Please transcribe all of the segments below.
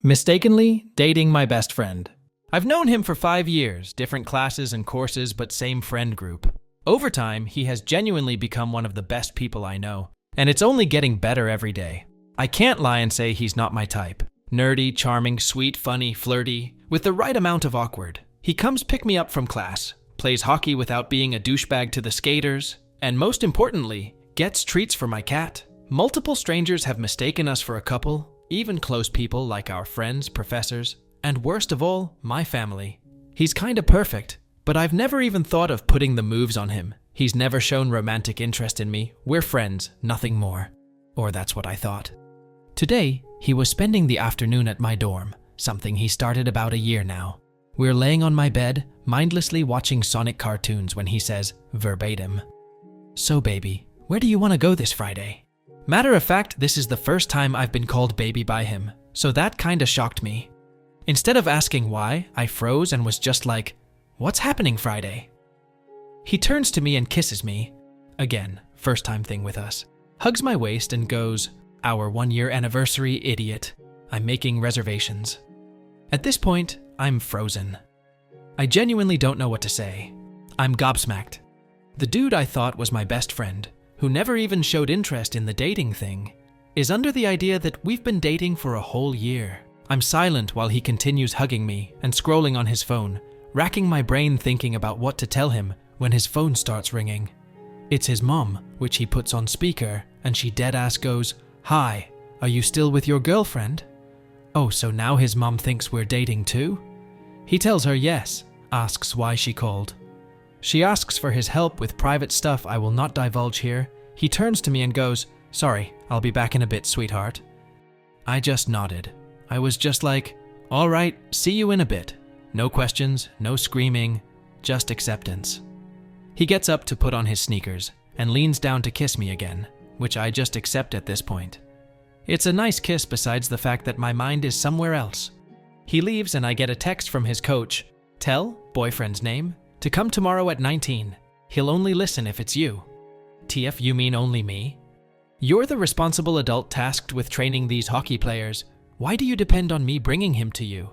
Mistakenly dating my best friend. I've known him for 5 years, different classes and courses, but same friend group. Over time, he has genuinely become one of the best people I know, and it's only getting better every day. I can't lie and say he's not my type. Nerdy, charming, sweet, funny, flirty, with the right amount of awkward. He comes pick me up from class, plays hockey without being a douchebag to the skaters, and most importantly, gets treats for my cat. Multiple strangers have mistaken us for a couple, even close people like our friends, professors, and worst of all, my family. He's kinda perfect, but I've never even thought of putting the moves on him. He's never shown romantic interest in me. We're friends, nothing more. Or that's what I thought. Today, he was spending the afternoon at my dorm, something he started about a year now. We're laying on my bed, mindlessly watching Sonic cartoons when he says, verbatim, "So baby, where do you want to go this Friday?" Matter of fact, this is the first time I've been called baby by him, so that kinda shocked me. Instead of asking why, I froze and was just like, "What's happening Friday?" He turns to me and kisses me. Again, first time thing with us. Hugs my waist and goes, "Our 1-year anniversary, idiot. I'm making reservations." At this point, I'm frozen. I genuinely don't know what to say. I'm gobsmacked. The dude I thought was my best friend, who never even showed interest in the dating thing, is under the idea that we've been dating for a whole year. I'm silent while he continues hugging me and scrolling on his phone, racking my brain thinking about what to tell him when his phone starts ringing. It's his mom, which he puts on speaker, and she deadass goes, "Hi, are you still with your girlfriend?" Oh, so now his mom thinks we're dating too? He tells her yes, asks why she called. She asks for his help with private stuff I will not divulge here. He turns to me and goes, "Sorry, I'll be back in a bit, sweetheart." I just nodded. I was just like, "All right, see you in a bit." No questions, no screaming, just acceptance. He gets up to put on his sneakers and leans down to kiss me again, which I just accept at this point. It's a nice kiss besides the fact that my mind is somewhere else. He leaves and I get a text from his coach. "Tell, boyfriend's name, to come tomorrow at 19. He'll only listen if it's you." TF, you mean only me? You're the responsible adult tasked with training these hockey players. Why do you depend on me bringing him to you?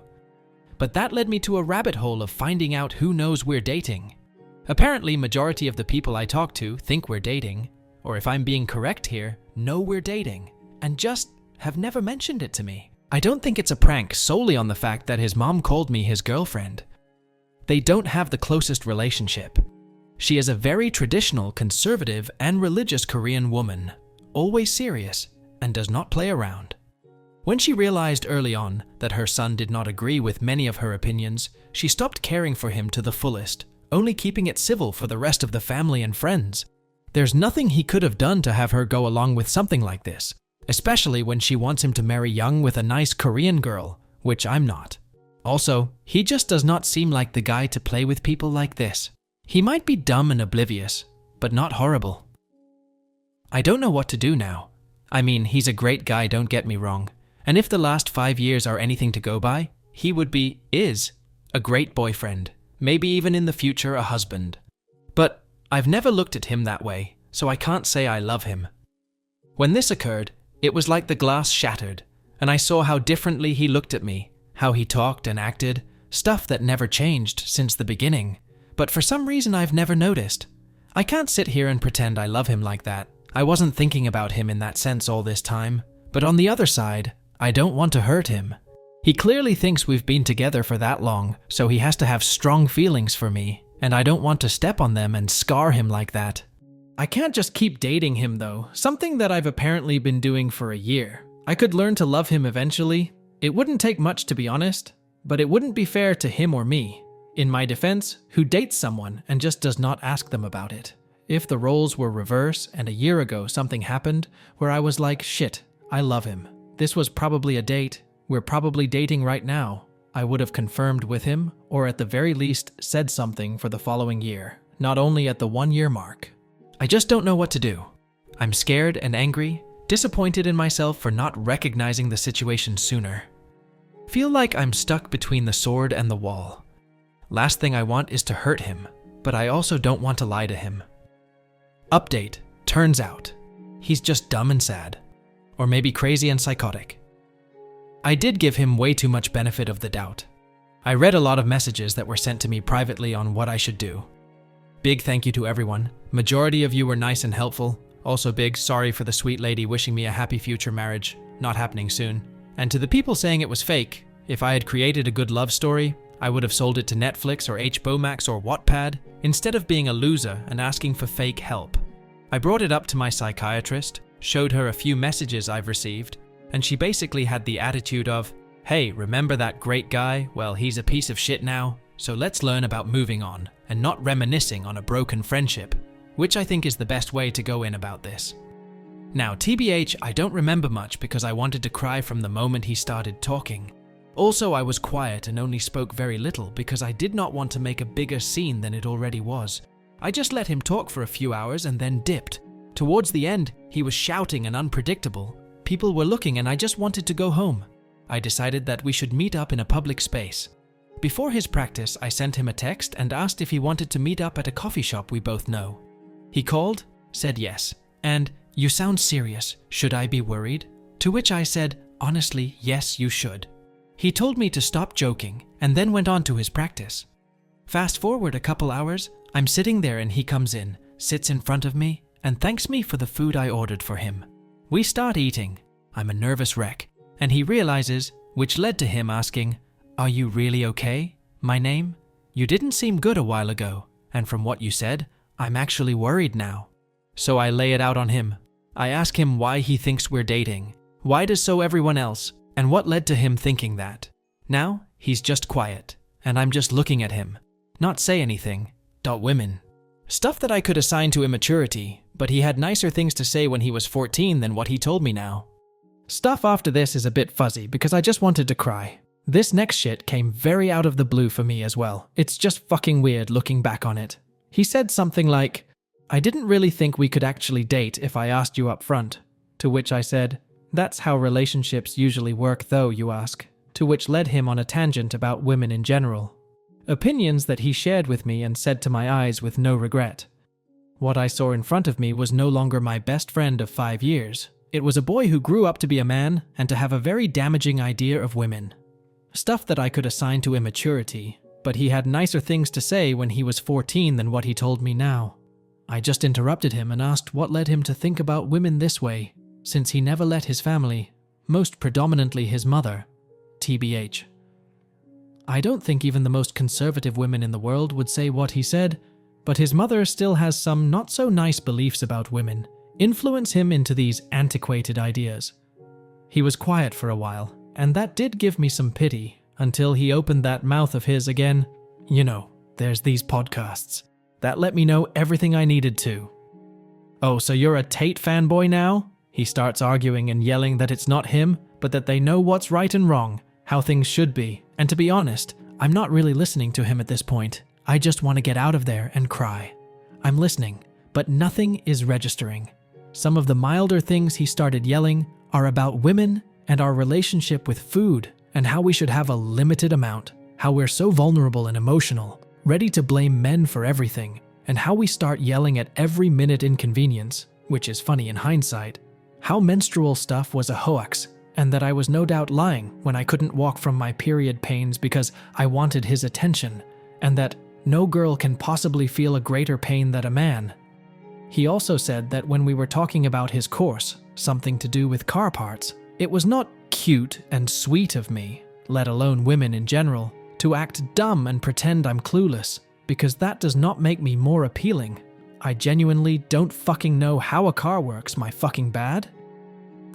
But that led me to a rabbit hole of finding out who knows we're dating. Apparently, majority of the people I talk to think we're dating, or if I'm being correct here, know we're dating, and just have never mentioned it to me. I don't think it's a prank solely on the fact that his mom called me his girlfriend. They don't have the closest relationship. She is a very traditional, conservative, and religious Korean woman, always serious, and does not play around. When she realized early on that her son did not agree with many of her opinions, she stopped caring for him to the fullest, only keeping it civil for the rest of the family and friends. There's nothing he could have done to have her go along with something like this, especially when she wants him to marry young with a nice Korean girl, which I'm not. Also, he just does not seem like the guy to play with people like this. He might be dumb and oblivious, but not horrible. I don't know what to do now. I mean, he's a great guy, don't get me wrong. And if the last 5 years are anything to go by, he is a great boyfriend, maybe even in the future a husband. But I've never looked at him that way, so I can't say I love him. When this occurred, it was like the glass shattered, and I saw how differently he looked at me, how he talked and acted, stuff that never changed since the beginning. But for some reason I've never noticed. I can't sit here and pretend I love him like that. I wasn't thinking about him in that sense all this time. But on the other side, I don't want to hurt him. He clearly thinks we've been together for that long, so he has to have strong feelings for me, and I don't want to step on them and scar him like that. I can't just keep dating him though, something that I've apparently been doing for a year. I could learn to love him eventually. It wouldn't take much to be honest, but it wouldn't be fair to him or me. In my defense, who dates someone and just does not ask them about it. If the roles were reverse and a year ago something happened where I was like, shit, I love him. This was probably a date. We're probably dating right now. I would have confirmed with him, or at the very least said something for the following year, not only at the 1-year mark. I just don't know what to do. I'm scared and angry, disappointed in myself for not recognizing the situation sooner. Feel like I'm stuck between the sword and the wall. Last thing I want is to hurt him, but I also don't want to lie to him. Update, turns out, he's just dumb and sad. Or maybe crazy and psychotic. I did give him way too much benefit of the doubt. I read a lot of messages that were sent to me privately on what I should do. Big thank you to everyone. Majority of you were nice and helpful. Also big sorry for the sweet lady wishing me a happy future marriage, not happening soon. And to the people saying it was fake, if I had created a good love story, I would have sold it to Netflix or HBO Max or Wattpad, instead of being a loser and asking for fake help. I brought it up to my psychiatrist, showed her a few messages I've received, and she basically had the attitude of, hey, remember that great guy? Well, he's a piece of shit now, so let's learn about moving on and not reminiscing on a broken friendship, which I think is the best way to go in about this. Now, TBH, I don't remember much because I wanted to cry from the moment he started talking. Also, I was quiet and only spoke very little because I did not want to make a bigger scene than it already was. I just let him talk for a few hours and then dipped. Towards the end, he was shouting and unpredictable. People were looking and I just wanted to go home. I decided that we should meet up in a public space. Before his practice, I sent him a text and asked if he wanted to meet up at a coffee shop we both know. He called, said yes, and, "You sound serious, should I be worried?" To which I said, "Honestly, yes, you should." He told me to stop joking and then went on to his practice. Fast forward a couple hours, I'm sitting there and he comes in, sits in front of me, and thanks me for the food I ordered for him. We start eating. I'm a nervous wreck, and he realizes, which led to him asking, "Are you really okay? My name? You didn't seem good a while ago, and from what you said, I'm actually worried now." So I lay it out on him. I ask him why he thinks we're dating. Why does so everyone else? And what led to him thinking that? Now, he's just quiet, and I'm just looking at him. Not say anything. Women. Stuff that I could assign to immaturity, but he had nicer things to say when he was 14 than what he told me now. Stuff after this is a bit fuzzy because I just wanted to cry. This next shit came very out of the blue for me as well. It's just fucking weird looking back on it. He said something like, "I didn't really think we could actually date if I asked you up front." To which I said, "That's how relationships usually work though, you ask." To which led him on a tangent about women in general. Opinions that he shared with me and said to my eyes with no regret. What I saw in front of me was no longer my best friend of 5 years. It was a boy who grew up to be a man and to have a very damaging idea of women. Stuff that I could assign to immaturity, but he had nicer things to say when he was 14 than what he told me now. I just interrupted him and asked what led him to think about women this way, since he never let his family, most predominantly his mother, TBH. I don't think even the most conservative women in the world would say what he said, but his mother still has some not so nice beliefs about women, influence him into these antiquated ideas. He was quiet for a while, and that did give me some pity, until he opened that mouth of his again. You know, there's these podcasts. That let me know everything I needed to. "Oh, so you're a Tate fanboy now?" He starts arguing and yelling that it's not him, but that they know what's right and wrong, how things should be. And to be honest, I'm not really listening to him at this point. I just want to get out of there and cry. I'm listening, but nothing is registering. Some of the milder things he started yelling are about women and our relationship with food and how we should have a limited amount, how we're so vulnerable and emotional, ready to blame men for everything, and how we start yelling at every minute inconvenience, which is funny in hindsight, how menstrual stuff was a hoax, and that I was no doubt lying when I couldn't walk from my period pains because I wanted his attention, and that no girl can possibly feel a greater pain than a man. He also said that when we were talking about his course, something to do with car parts, it was not cute and sweet of me, let alone women in general, to act dumb and pretend I'm clueless, because that does not make me more appealing. I genuinely don't fucking know how a car works, my fucking bad.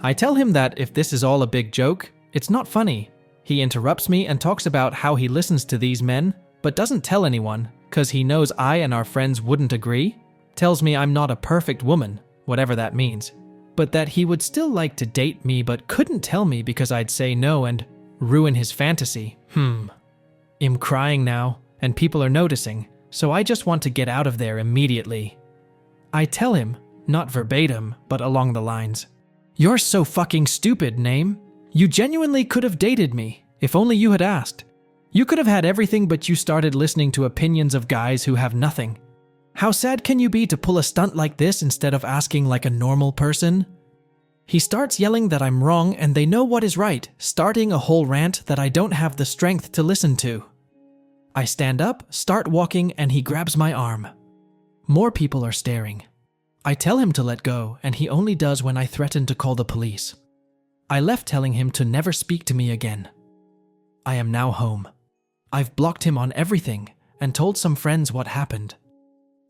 I tell him that if this is all a big joke, it's not funny. He interrupts me and talks about how he listens to these men, but doesn't tell anyone, cause he knows I and our friends wouldn't agree. Tells me I'm not a perfect woman, whatever that means, but that he would still like to date me but couldn't tell me because I'd say no and ruin his fantasy. I'm crying now, and people are noticing, so I just want to get out of there immediately. I tell him, not verbatim, but along the lines, "You're so fucking stupid, Name. You genuinely could have dated me, if only you had asked. You could have had everything but you started listening to opinions of guys who have nothing. How sad can you be to pull a stunt like this instead of asking like a normal person?" He starts yelling that I'm wrong and they know what is right, starting a whole rant that I don't have the strength to listen to. I stand up, start walking, and he grabs my arm. More people are staring. I tell him to let go, and he only does when I threaten to call the police. I left telling him to never speak to me again. I am now home. I've blocked him on everything and told some friends what happened.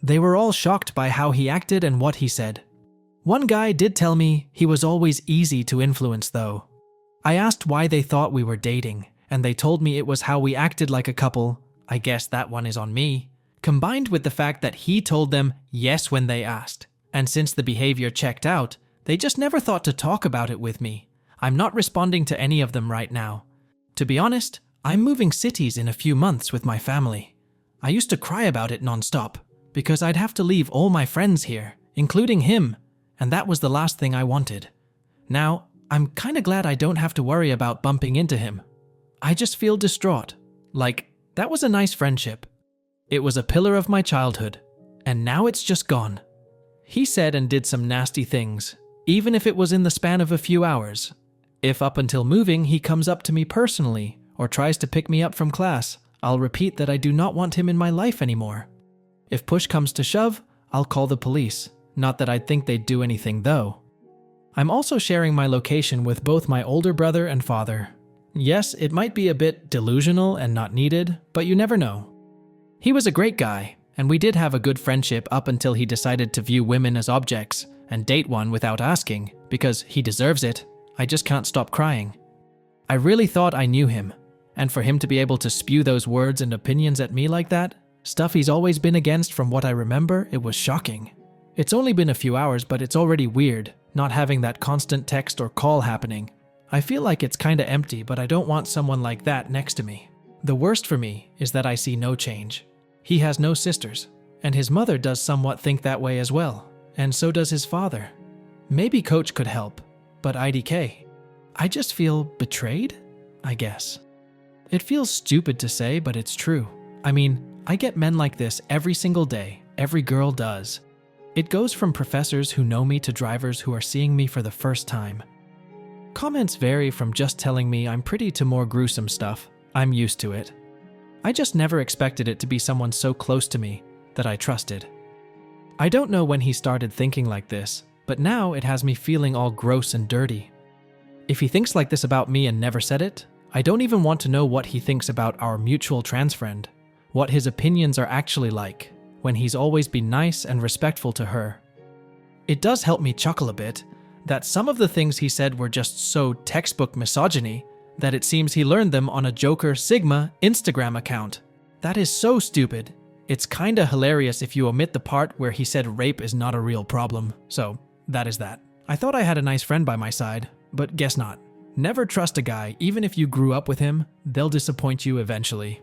They were all shocked by how he acted and what he said. One guy did tell me he was always easy to influence though. I asked why they thought we were dating, and they told me it was how we acted like a couple. I guess that one is on me. Combined with the fact that he told them yes when they asked. And since the behavior checked out, they just never thought to talk about it with me. I'm not responding to any of them right now. To be honest, I'm moving cities in a few months with my family. I used to cry about it nonstop, because I'd have to leave all my friends here, including him, and that was the last thing I wanted. Now, I'm kinda glad I don't have to worry about bumping into him. I just feel distraught. Like, that was a nice friendship. It was a pillar of my childhood, and now it's just gone. He said and did some nasty things, even if it was in the span of a few hours. If up until moving he comes up to me personally or tries to pick me up from class, I'll repeat that I do not want him in my life anymore. If push comes to shove, I'll call the police. Not that I'd think they'd do anything though. I'm also sharing my location with both my older brother and father. Yes, it might be a bit delusional and not needed, but you never know. He was a great guy, and we did have a good friendship up until he decided to view women as objects and date one without asking, because he deserves it. I just can't stop crying. I really thought I knew him, and for him to be able to spew those words and opinions at me like that, stuff he's always been against from what I remember, it was shocking. It's only been a few hours, but it's already weird, not having that constant text or call happening. I feel like it's kinda empty, but I don't want someone like that next to me. The worst for me is that I see no change. He has no sisters, and his mother does somewhat think that way as well, and so does his father. Maybe Coach could help, but IDK. I just feel betrayed, I guess. It feels stupid to say, but it's true. I mean, I get men like this every single day. Every girl does. It goes from professors who know me to drivers who are seeing me for the first time. Comments vary from just telling me I'm pretty to more gruesome stuff. I'm used to it. I just never expected it to be someone so close to me that I trusted. I don't know when he started thinking like this, but now it has me feeling all gross and dirty. If he thinks like this about me and never said it, I don't even want to know what he thinks about our mutual trans friend, what his opinions are actually like, when he's always been nice and respectful to her. It does help me chuckle a bit that some of the things he said were just so textbook misogyny that it seems he learned them on a Joker Sigma Instagram account. That is so stupid. It's kinda hilarious if you omit the part where he said rape is not a real problem. So, that is that. I thought I had a nice friend by my side, but guess not. Never trust a guy, even if you grew up with him, they'll disappoint you eventually.